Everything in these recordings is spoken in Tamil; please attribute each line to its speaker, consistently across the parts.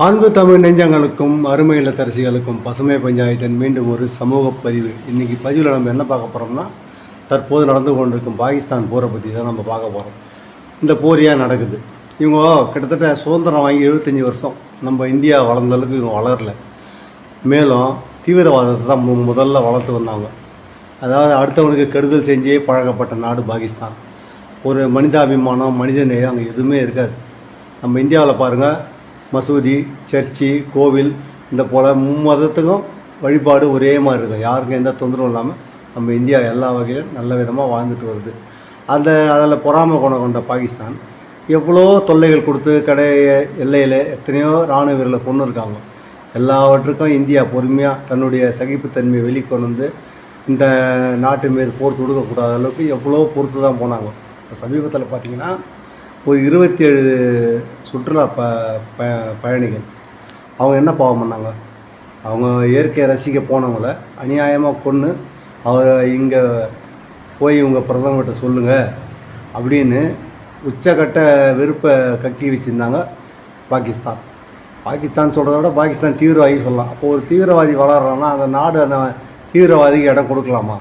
Speaker 1: அன்பு தமிழ் நெஞ்சங்களுக்கும் அருமை இல்லத்தரசிகளுக்கும் பசுமை பஞ்சாயத்தின் மீண்டும் ஒரு சமூக பதிவு. இன்றைக்கி பதிவில் நம்ம என்ன பார்க்க போகிறோம்னா, தற்போது நடந்து கொண்டிருக்கும் பாகிஸ்தான் போரை பற்றி தான் நம்ம பார்க்க போகிறோம். இந்த போர் ஏன் நடக்குது? இவங்க கிட்டத்தட்ட சுதந்திரம் வாங்கி 75 வருஷம் நம்ம இந்தியா வளர்ந்த அளவுக்கு இவங்க வளரல. மேலும் தீவிரவாதத்தை தான் முதல்ல வளர்த்து வந்தாங்க. அதாவது அடுத்தவனுக்கு கெடுதல் செஞ்சே பழக்கப்பட்ட நாடு பாகிஸ்தான். ஒரு மனிதாபிமானம், மனித நேயம் அங்கே எதுவுமே இருக்காது. நம்ம இந்தியாவில் பாருங்கள், மசூதி, சர்ச்சு, கோவில் இந்த போல் மும்மதத்துக்கும் வழிபாடு ஒரே மாதிரி இருக்கும். யாருக்கும் எந்த தொந்தரவும் இல்லாமல் நம்ம இந்தியா எல்லா வகையிலும் நல்ல விதமாக வாழ்ந்துட்டு வருது. அதில் பொறாமை குணம் கொண்ட பாகிஸ்தான் எவ்வளோ தொல்லைகள் கொடுத்து எல்லையில் எத்தனையோ இராணுவ வீரர்களை கொண்டு இருக்காங்க. எல்லாவற்றுக்கும் இந்தியா பொறுமையாக தன்னுடைய சகிப்புத்தன்மையை வெளிக்கொண்டு வந்து இந்த நாட்டு மீது போர் தொடுக்கக்கூடாத அளவுக்கு எவ்வளோ பொறுத்து தான் போனாங்க. சமீபத்தில் பார்த்திங்கன்னா ஒரு 27 சுற்றுலா பயணிகள் அவங்க என்ன பாவம் பண்ணாங்க? அவங்க இயற்கையை ரசிக்க போனவங்கள அநியாயமாக கொன்று அவர் இங்கே போய் இவங்க பிரதமர்கிட்ட சொல்லுங்கள் அப்படின்னு உச்சக்கட்ட வெறுப்பை கக்கி வச்சுருந்தாங்க பாகிஸ்தான். பாகிஸ்தான் சொல்கிறத விட பாகிஸ்தான் தீவிரவாதி சொல்லலாம். அப்போ ஒரு தீவிரவாதி வளர்றான்னா அந்த நாடு அந்த தீவிரவாதிக்கு இடம் கொடுக்கலாமா?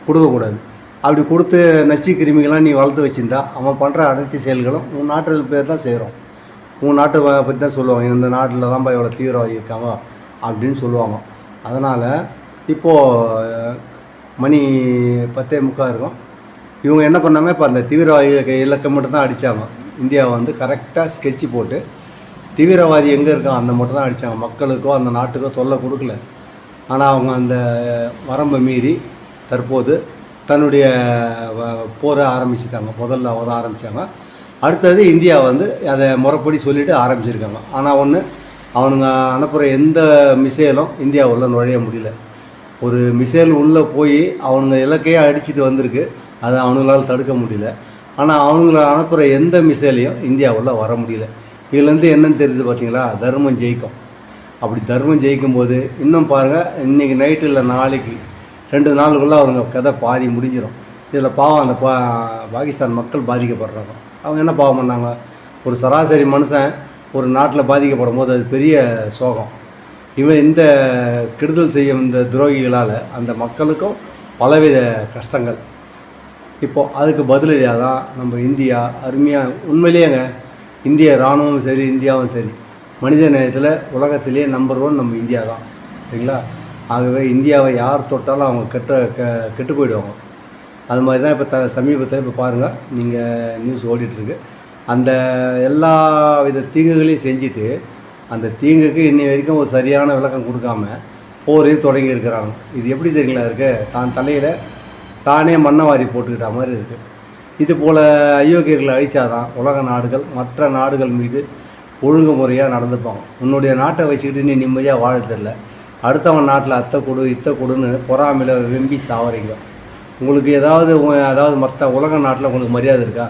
Speaker 1: கொடுக்கக்கூடாது. அப்படி கொடுத்து நச்சு கிருமிகள்லாம் நீ வளர்த்து வச்சுருந்தா அவன் பண்ணுற அனைத்து செயல்களும் உன் நாட்டு பேர் தான் செய்கிறோம். உன் நாட்டை பற்றி தான் சொல்லுவாங்க, இந்த நாட்டில் தான்ப்பா இவ்வளோ தீவிரவாதி இருக்காங்க அப்படின்னு சொல்லுவாங்க. அதனால் இப்போது மணி 10:45 இருக்கும். இவங்க என்ன பண்ணாங்க, இப்போ அந்த தீவிரவாதி இலக்கை மட்டும் தான் அடித்தாங்க. இந்தியாவை வந்து கரெக்டாக ஸ்கெட்சு போட்டு தீவிரவாதி எங்கே இருக்கான் அந்த மட்டும் தான் அடித்தாங்க. மக்களுக்கோ அந்த நாட்டுக்கோ தொல்லை கொடுக்கல. ஆனால் அவங்க அந்த வரம்பை மீறி தற்போது தன்னுடைய போரை ஆரம்பிச்சுட்டாங்க. முதல்ல அவரை ஆரம்பித்தாங்க. அடுத்தது இந்தியா வந்து அதை முறைப்படி சொல்லிவிட்டு ஆரம்பிச்சிருக்காங்க. ஆனால் அவனுங்க அனுப்புகிற எந்த மிசைலும் இந்தியா உள்ள நுழைய முடியல. ஒரு மிசைல் உள்ளே போய் அவனுங்க இலக்கையே அடிச்சுட்டு வந்திருக்கு, அதை அவனுங்களால் தடுக்க முடியல. ஆனால் அவனுங்களை அனுப்புகிற எந்த மிசைலையும் இந்தியா உள்ள வர முடியல. இதுலேருந்து என்னன்னு தெரியுது பார்த்தீங்களா? தர்மம் ஜெயிக்கும். அப்படி தர்மம் ஜெயிக்கும்போது இன்னும் பாருங்கள், இன்றைக்கி நைட்டு இல்லை நாளைக்கு 2 நாளுக்குள்ளே அவங்க கதை பாதி முடிஞ்சிடும். இதில் பாவம் அந்த பாகிஸ்தான் மக்கள் பாதிக்கப்படுறாங்க. அவங்க என்ன பாவம் பண்ணாங்க? ஒரு சராசரி மனுஷன் ஒரு நாட்டில் பாதிக்கப்படும் போது அது பெரிய சோகம். இவன் இந்த கெடுதல் செய்யும் இந்த துரோகிகளால் அந்த மக்களுக்கும் பலவித கஷ்டங்கள். இப்போது அதுக்கு பதிலடியாக தான் நம்ம இந்தியா அருமையாக உண்மையிலேயேங்க இந்திய இராணுவமும் சரி இந்தியாவும் சரி மனித நேயத்தில் உலகத்திலே நம்பர் 1 நம்ம இந்தியா தான், சரிங்களா? ஆகவே இந்தியாவை யார் தொட்டாலும் அவங்க கெட்டு போயிடுவாங்க. அது மாதிரி தான் இப்போ சமீபத்தில் இப்போ பாருங்கள், நீங்கள் நியூஸ் ஓடிட்டுருக்கு. அந்த எல்லா வித தீங்குகளையும் செஞ்சுட்டு அந்த தீங்குக்கு இன்னி வரைக்கும் ஒரு சரியான விளக்கம் கொடுக்காம போரையும் தொடங்கி இருக்கிறாங்க. இது எப்படி தெரியல இருக்குது? தான் தலையில் தானே மண்ணவாரி போட்டுக்கிட்ட மாதிரி இருக்குது. இது போல் அயோக்கியர்களை அழிச்சாதான் உலக நாடுகள் மற்ற நாடுகள் மீது ஒழுங்குமுறையாக நடந்துப்பாங்க. உன்னுடைய நாட்டை வச்சுக்கிட்டு நீ நிம்மதியாக வாழ தெரியல, அடுத்தவன் நாட்டில் அத்தை கொடு இத்தை கொடுன்னு பொறாமையில் வெம்பி சாவறீங்க. உங்களுக்கு அதாவது மற்ற உலக நாட்டில் உங்களுக்கு மரியாதை இருக்கா?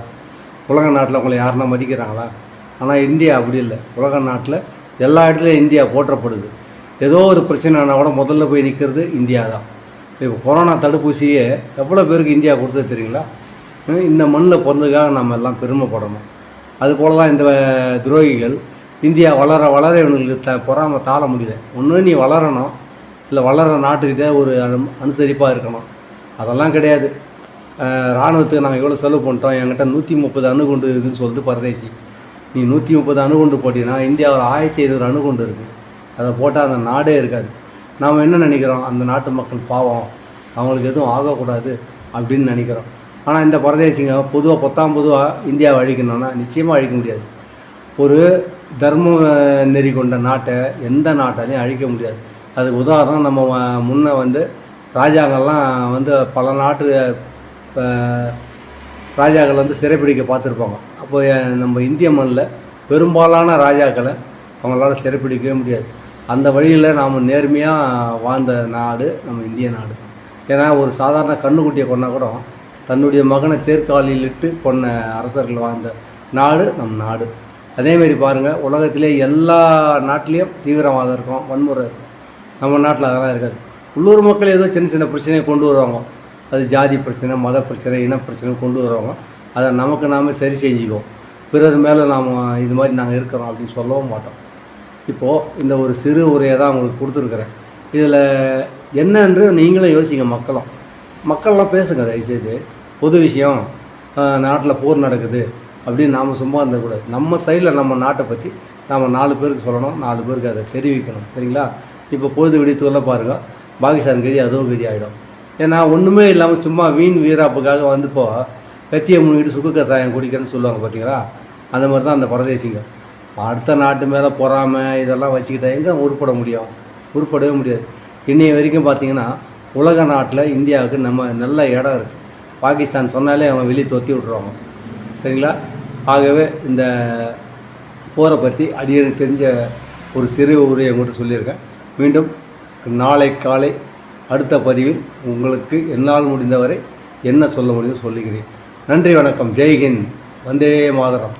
Speaker 1: உலக நாட்டில் உங்களை யாருன்னா மதிக்கிறாங்களா? ஆனால் இந்தியா அப்படி இல்லை. உலக நாட்டில் எல்லா இடத்துலையும் இந்தியா போற்றப்படுது. ஏதோ ஒரு பிரச்சனைனா கூட முதல்ல போய் நிற்கிறது இந்தியா தான். இப்போ கொரோனா தடுப்பூசியே எவ்வளோ பேருக்கு இந்தியா கொடுத்தது தெரியுங்களா? இந்த மண்ணில் பிறந்ததுக்காக நம்ம எல்லாம் பெருமைப்படணும். அதுபோல் தான் இந்த துரோகிகள் இந்தியா வளர இவனுக்கு பொறாமல் தாழ முடியல. ஒன்று நீ வளரணும், இல்லை வளர நாட்டுக்கிட்டே ஒரு அனுசரிப்பாக இருக்கணும். அதெல்லாம் கிடையாது. இராணுவத்துக்கு நாங்கள் எவ்வளோ செலவு பண்ணிட்டோம், என்கிட்ட 130 அணுகுண்டு இருக்குதுன்னு சொல்லிட்டு பரதேசி. நீ 130 அணுகுண்டு போட்டிங்கன்னா இந்தியாவில் 1500 அணுகுண்டு இருக்குது. அதை போட்டால் அந்த நாடே இருக்காது. நாம் என்ன நினைக்கிறோம்? அந்த நாட்டு மக்கள் பாவம், அவங்களுக்கு எதுவும் ஆகக்கூடாது அப்படின்னு நினைக்கிறோம். ஆனால் இந்த பரதேசிங்க பொதுவாக இந்தியாவை அழிக்கணும்னா நிச்சயமாக அழிக்க முடியாது. ஒரு தர்ம நெறி கொண்ட நாட்டை எந்த நாட்டாலையும் அழிக்க முடியாது. அதுக்கு உதாரணம் நம்ம முன்னே வந்து ராஜாக்கள்லாம் வந்து பல நாட்டு ராஜாக்கள் வந்து சிறைப்பிடிக்க பார்த்துருப்பாங்க. அப்போ நம்ம இந்திய மண்ணில் பெரும்பாலான ராஜாக்களை அவங்களால சிறைப்பிடிக்கவே முடியாது. அந்த வழியில் நாம் நேர்மையாக வாழ்ந்த நாடு நம்ம இந்திய நாடு. ஏன்னா ஒரு சாதாரண கண்ணுக்குட்டியை கொண்டா கூட தன்னுடைய மகனை தேர்காலில் இட்டு கொண்ட அரசர்கள் வாழ்ந்த நாடு நம் நாடு. அதேமாரி பாருங்கள், உலகத்திலே எல்லா நாட்டிலையும் தீவிரவாதம் இருக்கும், வன்முறை இருக்கும். நம்ம நாட்டில் அதெல்லாம் இருக்காது. உள்ளூர் மக்கள் ஏதோ சின்ன சின்ன பிரச்சனையை கொண்டு வருவாங்க. அது ஜாதி பிரச்சனை, மத பிரச்சனை, இன பிரச்சனை கொண்டு வருவாங்க. அதை நமக்கு நாம் சரி செஞ்சுக்குவோம். பிறர் மேலே நாம் இது மாதிரி நாங்கள் இருக்கிறோம் அப்படின்னு சொல்லவும் மாட்டோம்.
Speaker 2: இப்போது இந்த ஒரு சிறு உரையை தான் உங்களுக்கு கொடுத்துருக்குறேன். இதில் என்னன்று நீங்களும் யோசிங்க. மக்கள்லாம் பேசுங்க தயவுசெய்து. பொது விஷயம், நாட்டில் போர் நடக்குது அப்படின்னு நாம் சும்மா இருந்தக்கூடாது. நம்ம சைடில் நம்ம நாட்டை பற்றி நாம் 4 பேருக்கு சொல்லணும், 4 பேருக்கு அதை தெரிவிக்கணும். சரிங்களா? இப்போ பொழுது விடித்துக்குள்ளே பாருங்கள், பாகிஸ்தான் கதி அதோ கதி ஆகிடும். ஏன்னா ஒன்றுமே இல்லாமல் சும்மா வீண் வீராப்புக்காக வந்துப்போ கத்தியை முன்னிட்டு சுக்கு கசாயம் குடிக்கிறேன்னு சொல்லுவாங்க பார்த்தீங்களா? அந்த மாதிரி தான் அந்த பரதேசிங்க. அடுத்த நாட்டு மேலே பொறாமை இதெல்லாம் வச்சுக்கிட்டா எங்கே உருப்பட முடியும்? உருப்படவே முடியாது. இன்னைய வரைக்கும் பார்த்திங்கன்னா உலக நாட்டில் இந்தியாவுக்கு நம்ம நல்ல இடம் இருக்குது. பாகிஸ்தான் சொன்னாலே அவங்க வெளியே தொத்தி விட்ருவாங்க. சரிங்களா? ஆகவே இந்த போரை பற்றி அடியனுக்கு தெரிஞ்ச ஒரு சிறு உரையை உங்கள்கிட்ட சொல்லியிருக்கேன். மீண்டும் நாளை காலை அடுத்த பதிவில் உங்களுக்கு என்னால் முடிந்தவரை என்ன சொல்ல முடியும் சொல்லுகிறேன். நன்றி, வணக்கம். ஜெய்ஹிந்த். வந்தே மாதரம்.